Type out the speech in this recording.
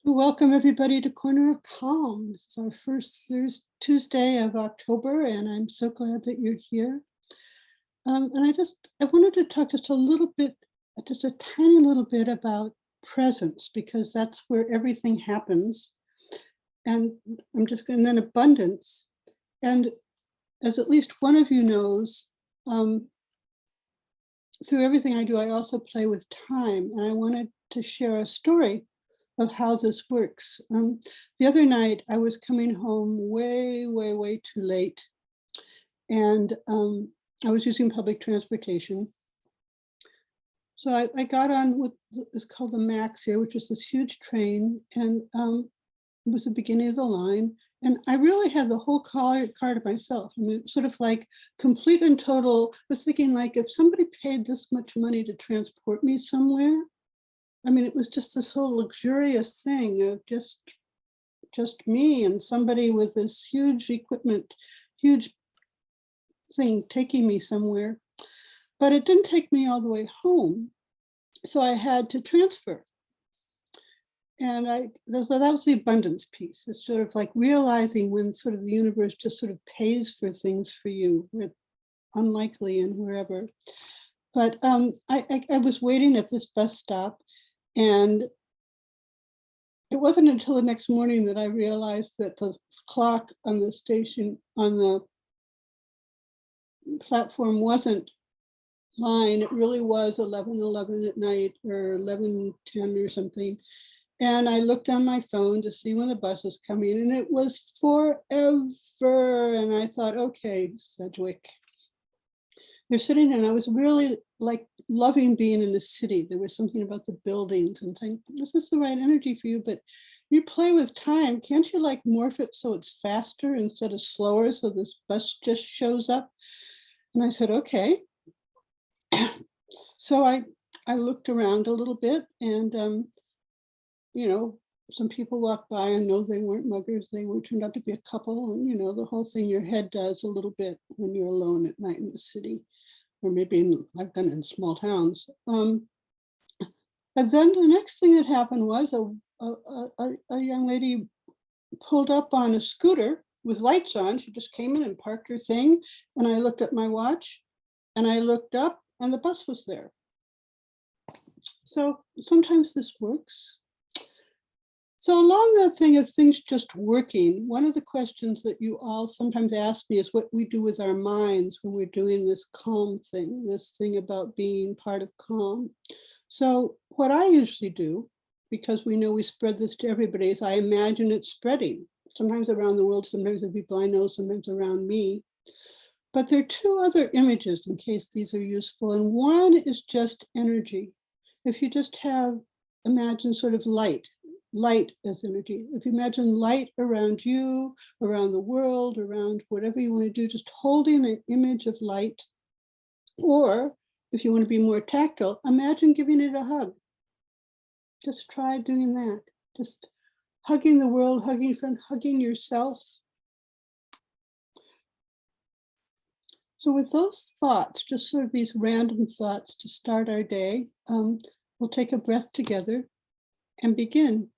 Welcome everybody to Corner of Calm. This is our first Tuesday of October, and I'm so glad that you're here. I wanted to talk just a little bit, just a tiny little bit about presence, because that's where everything happens. And I'm just going then abundance. And as at least one of you knows, through everything I do, I also play with time. And I wanted to share a story of how this works. The other night, I was coming home way too late, and I was using public transportation. So I got on what is called the Max here, which is this huge train, and it was the beginning of the line. And I really had the whole car to myself. I mean, sort of like complete and total. I was thinking, like, if somebody paid this much money to transport me somewhere, I mean, it was just this whole luxurious thing of just me and somebody with this huge equipment, huge thing taking me somewhere. But it didn't take me all the way home, so I had to transfer. And that was the abundance piece. It's sort of like realizing when sort of the universe just sort of pays for things for you, with unlikely and wherever. But I was waiting at this bus stop, and it wasn't until the next morning that I realized that the clock on the station, on the platform, wasn't line. It really was 11:11 at night, or 11:10 or something. And I looked on my phone to see when the bus was coming, and it was forever. And I thought, okay, Sedgwick. You're sitting there, and I was really like loving being in the city. There was something about the buildings and saying, this is the right energy for you, but you play with time. Can't you like morph it so it's faster instead of slower, so this bus just shows up? And I said, okay. So I looked around a little bit, and some people walked by, and no, they weren't muggers. They were turned out to be a couple, and the whole thing your head does a little bit when you're alone at night in the city, or maybe I've been in small towns. And then the next thing that happened was a young lady pulled up on a scooter with lights on. She just came in and parked her thing, and I looked at my watch, and I looked up, and the bus was there. So sometimes this works. So along that thing of things just working, one of the questions that you all sometimes ask me is what we do with our minds when we're doing this calm thing, this thing about being part of calm. So what I usually do, because we know we spread this to everybody, is I imagine it spreading, sometimes around the world, sometimes the people I know, sometimes around me. But there are two other images in case these are useful. And one is just energy. If you just imagine sort of light as energy. If you imagine light around you, around the world, around whatever you want to do, just holding an image of light. Or if you want to be more tactile, imagine giving it a hug. Just try doing that. Just hugging the world, hugging your friend, hugging yourself. So with those thoughts, just sort of these random thoughts to start our day, we'll take a breath together and begin.